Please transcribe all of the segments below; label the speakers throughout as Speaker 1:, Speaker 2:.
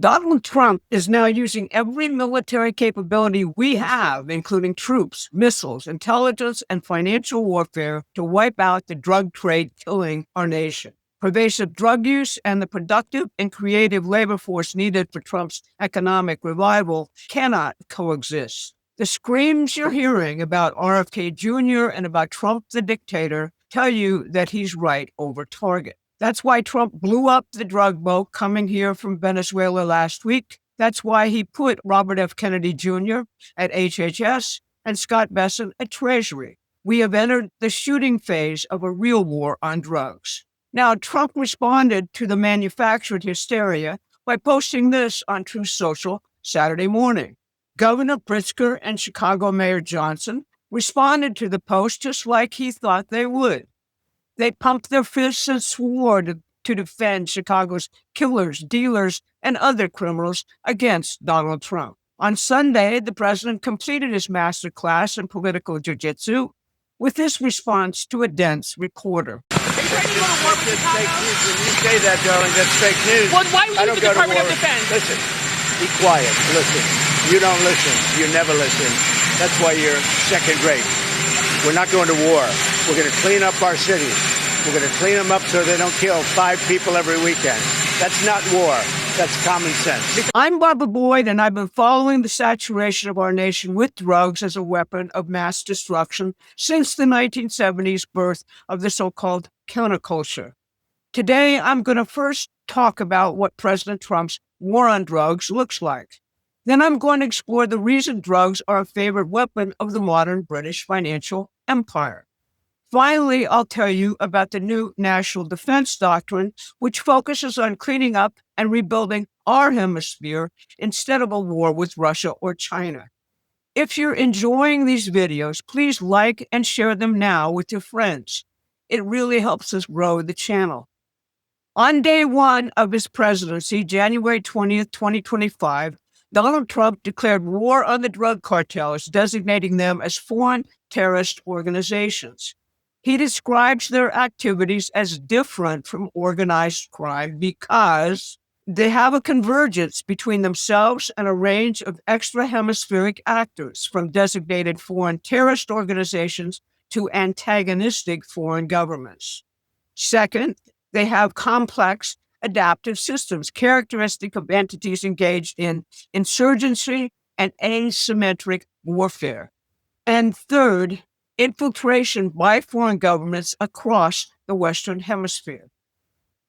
Speaker 1: Donald Trump is now using every military capability we have, including troops, missiles, intelligence, and financial warfare, to wipe out the drug trade killing our nation. Pervasive drug use and the productive and creative labor force needed for Trump's economic revival cannot coexist. The screams you're hearing about RFK Jr. and about Trump the dictator tell you that he's right over target. That's why Trump blew up the drug boat coming here from Venezuela last week. That's why he put Robert F. Kennedy Jr. at HHS and Scott Bessent at Treasury. We have entered the shooting phase of a real war on drugs. Now, Trump responded to the manufactured hysteria by posting this on Truth Social Saturday morning. Governor Pritzker and Chicago Mayor Johnson responded to the post just like he thought they would. They pumped their fists and swore to defend Chicago's killers, dealers, and other criminals against Donald Trump. On Sunday, the president completed his master class in political jiu-jitsu with this response to a dense reporter.
Speaker 2: Are you trying to go to war with Chicago?
Speaker 3: Fake news. When you say that, darling, that's fake news.
Speaker 2: Well, why would
Speaker 3: I
Speaker 2: you
Speaker 3: don't
Speaker 2: the
Speaker 3: go to
Speaker 2: Department
Speaker 3: war.
Speaker 2: of Defense?
Speaker 3: Listen, be quiet. Listen. You don't listen. You never listen. That's why you're second rate. We're not going to war. We're going to clean up our cities. We're going to clean them up so they don't kill 5 people every weekend. That's not war. That's common sense.
Speaker 1: I'm Barbara Boyd, and I've been following the saturation of our nation with drugs as a weapon of mass destruction since the 1970s birth of the so-called counterculture. Today, I'm going to first talk about what President Trump's war on drugs looks like. Then I'm going to explore the reason drugs are a favorite weapon of the modern British financial empire. Finally, I'll tell you about the new national defense doctrine, which focuses on cleaning up and rebuilding our hemisphere instead of a war with Russia or China. If you're enjoying these videos, please like and share them now with your friends. It really helps us grow the channel. On day one of his presidency, January 20th, 2025, Donald Trump declared war on the drug cartels, designating them as foreign terrorist organizations. He describes their activities as different from organized crime because they have a convergence between themselves and a range of extra-hemispheric actors, from designated foreign terrorist organizations to antagonistic foreign governments. Second, they have complex adaptive systems, characteristic of entities engaged in insurgency and asymmetric warfare. And third, infiltration by foreign governments across the Western Hemisphere.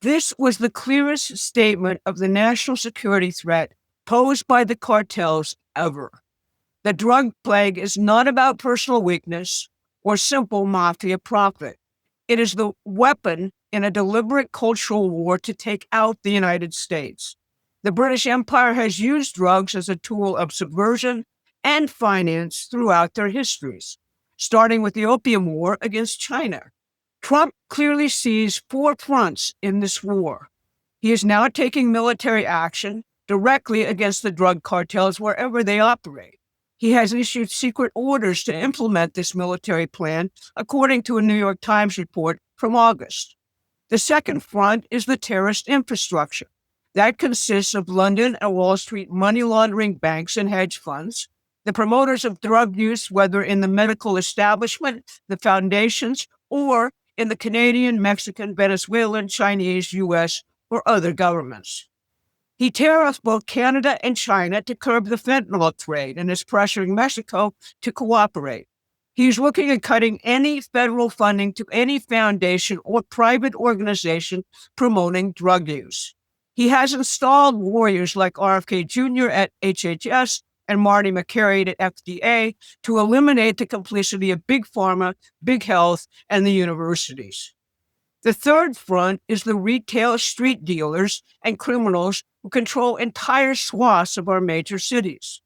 Speaker 1: This was the clearest statement of the national security threat posed by the cartels ever. The drug plague is not about personal weakness or simple mafia profit. It is the weapon in a deliberate cultural war to take out the United States. The British Empire has used drugs as a tool of subversion and finance throughout their histories, starting with the Opium War against China. Trump clearly sees 4 fronts in this war. He is now taking military action directly against the drug cartels wherever they operate. He has issued secret orders to implement this military plan, according to a New York Times report from August. The second front is the terrorist infrastructure. That consists of London and Wall Street money laundering banks and hedge funds, the promoters of drug use, whether in the medical establishment, the foundations, or in the Canadian, Mexican, Venezuelan, Chinese, U.S., or other governments. He tariffs both Canada and China to curb the fentanyl trade and is pressuring Mexico to cooperate. He's looking at cutting any federal funding to any foundation or private organization promoting drug use. He has installed warriors like RFK Jr. at HHS and Marty McCary at FDA to eliminate the complicity of Big Pharma, Big Health, and the universities. The third front is the retail street dealers and criminals who control entire swaths of our major cities.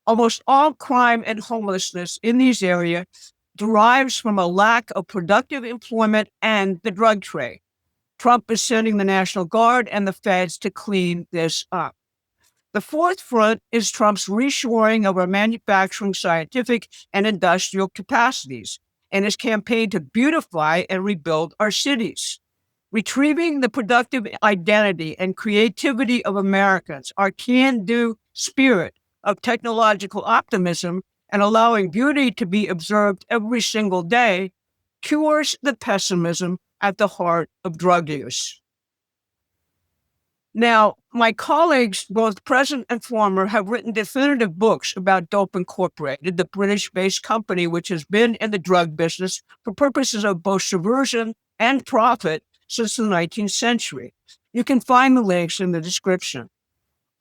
Speaker 1: Almost all crime and homelessness in these areas derives from a lack of productive employment and the drug trade. Trump is sending the National Guard and the feds to clean this up. The fourth front is Trump's reshoring of our manufacturing, scientific, and industrial capacities and his campaign to beautify and rebuild our cities. Retrieving the productive identity and creativity of Americans, our can-do spirit of technological optimism, and allowing beauty to be observed every single day, cures the pessimism at the heart of drug use. Now, my colleagues, both present and former, have written definitive books about Dope Incorporated, the British-based company which has been in the drug business for purposes of both subversion and profit since the 19th century. You can find the links in the description.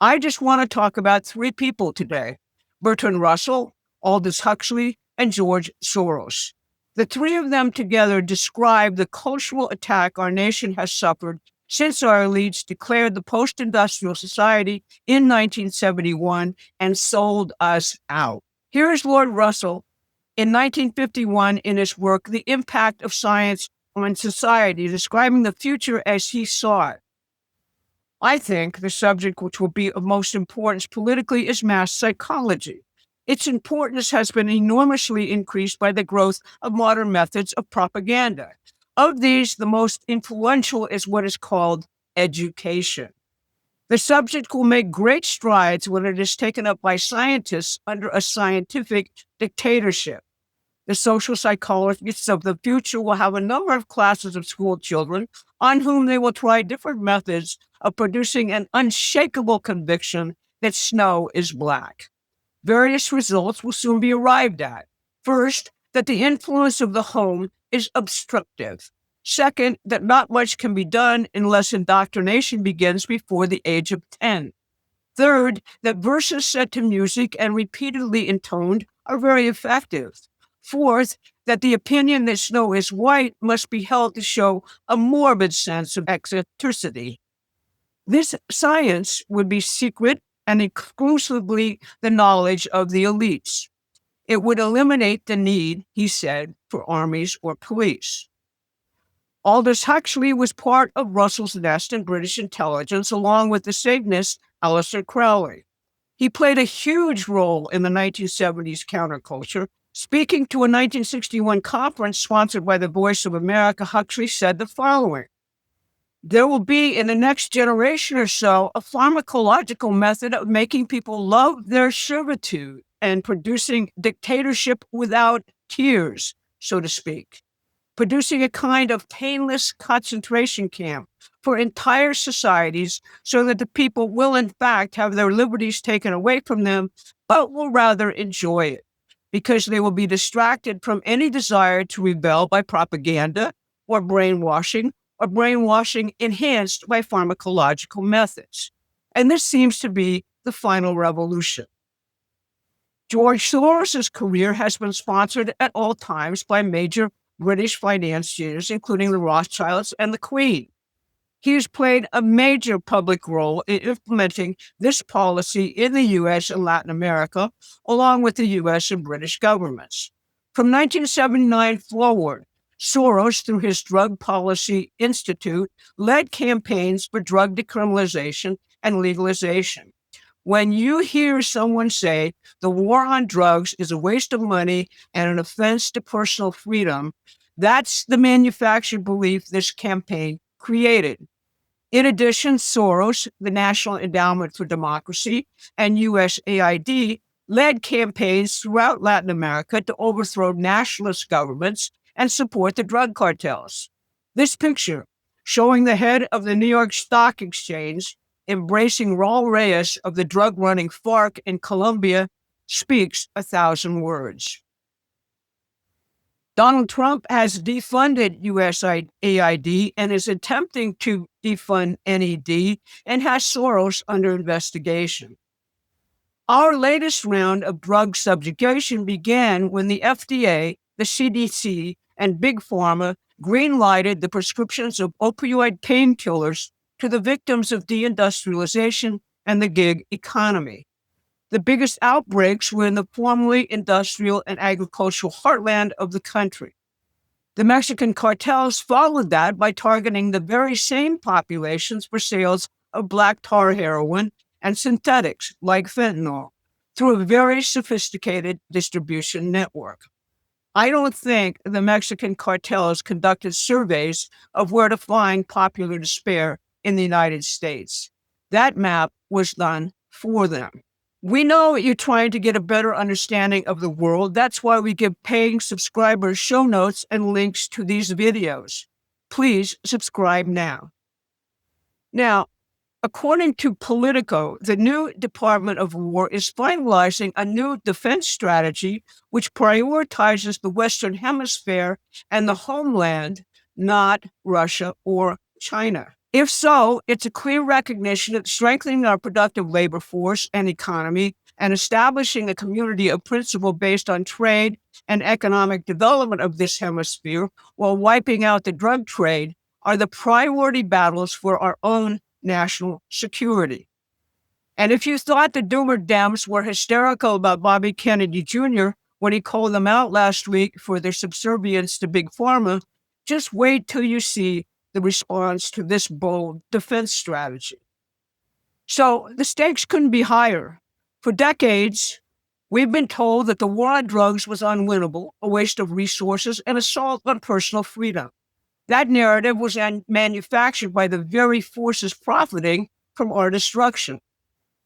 Speaker 1: I just want to talk about three people today: Bertrand Russell, Aldous Huxley, and George Soros. The three of them together describe the cultural attack our nation has suffered since our elites declared the post-industrial society in 1971 and sold us out. Here is Lord Russell in 1951 in his work, The Impact of Science on Society, describing the future as he saw it. I think the subject which will be of most importance politically is mass psychology. Its importance has been enormously increased by the growth of modern methods of propaganda. Of these, the most influential is what is called education. The subject will make great strides when it is taken up by scientists under a scientific dictatorship. The social psychologists of the future will have a number of classes of school children on whom they will try different methods of producing an unshakable conviction that snow is black. Various results will soon be arrived at. First, that the influence of the home is obstructive. Second, that not much can be done unless indoctrination begins before the age of 10. Third, that verses set to music and repeatedly intoned are very effective. Fourth, that the opinion that snow is white must be held to show a morbid sense of eccentricity. This science would be secret and exclusively the knowledge of the elites. It would eliminate the need, he said, for armies or police. Aldous Huxley was part of Russell's nest in British intelligence, along with the Satanist Aleister Crowley. He played a huge role in the 1970s counterculture. Speaking to a 1961 conference sponsored by the Voice of America, Huxley said the following: "There will be, in the next generation or so, a pharmacological method of making people love their servitude and producing dictatorship without tears, so to speak. Producing a kind of painless concentration camp for entire societies so that the people will in fact have their liberties taken away from them, but will rather enjoy it, because they will be distracted from any desire to rebel by propaganda or brainwashing enhanced by pharmacological methods." And this seems to be the final revolution. George Soros' career has been sponsored at all times by major British financiers, including the Rothschilds and the Queen. He has played a major public role in implementing this policy in the U.S. and Latin America, along with the U.S. and British governments. From 1979 forward, Soros, through his Drug Policy Institute, led campaigns for drug decriminalization and legalization. When you hear someone say the war on drugs is a waste of money and an offense to personal freedom, that's the manufactured belief this campaign created. In addition, Soros, the National Endowment for Democracy, and USAID led campaigns throughout Latin America to overthrow nationalist governments and support the drug cartels. This picture, showing the head of the New York Stock Exchange embracing Raul Reyes of the drug-running FARC in Colombia, speaks 1,000 words. Donald Trump has defunded USAID and is attempting to defund NED and has Soros under investigation. Our latest round of drug subjugation began when the FDA, the CDC, and Big Pharma green-lighted the prescriptions of opioid painkillers to the victims of deindustrialization and the gig economy. The biggest outbreaks were in the formerly industrial and agricultural heartland of the country. The Mexican cartels followed that by targeting the very same populations for sales of black tar heroin and synthetics like fentanyl through a very sophisticated distribution network. I don't think the Mexican cartels conducted surveys of where to find popular despair in the United States. That map was done for them. We know you're trying to get a better understanding of the world. That's why we give paying subscribers show notes and links to these videos. Please subscribe now. Now, according to Politico, the new Department of War is finalizing a new defense strategy which prioritizes the Western Hemisphere and the homeland, not Russia or China. If so, it's a clear recognition that strengthening our productive labor force and economy and establishing a community of principle based on trade and economic development of this hemisphere while wiping out the drug trade are the priority battles for our own national security. And if you thought the Doomer Dems were hysterical about Bobby Kennedy Jr. when he called them out last week for their subservience to Big Pharma, just wait till you see the response to this bold defense strategy. So the stakes couldn't be higher. For decades, we've been told that the war on drugs was unwinnable, a waste of resources, and assault on personal freedom. That narrative was manufactured by the very forces profiting from our destruction.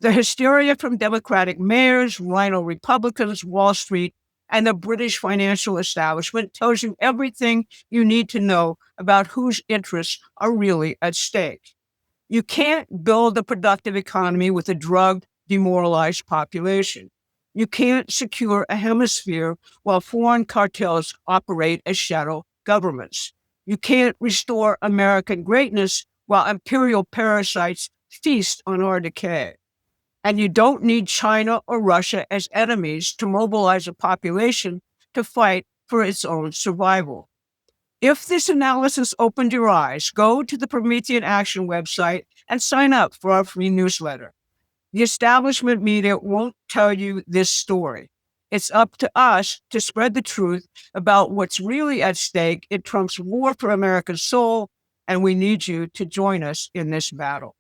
Speaker 1: The hysteria from Democratic mayors, rhino Republicans, Wall Street, and the British financial establishment tells you everything you need to know about whose interests are really at stake. You can't build a productive economy with a drugged, demoralized population. You can't secure a hemisphere while foreign cartels operate as shadow governments. You can't restore American greatness while imperial parasites feast on our decay. And you don't need China or Russia as enemies to mobilize a population to fight for its own survival. If this analysis opened your eyes, go to the Promethean Action website and sign up for our free newsletter. The establishment media won't tell you this story. It's up to us to spread the truth about what's really at stake in Trump's war for America's soul, and we need you to join us in this battle.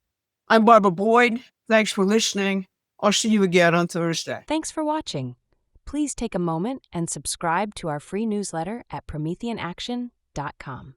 Speaker 1: I'm Barbara Boyd. Thanks for listening. I'll see you again on Thursday.
Speaker 4: Thanks for watching. Please take a moment and subscribe to our free newsletter at prometheanaction.com.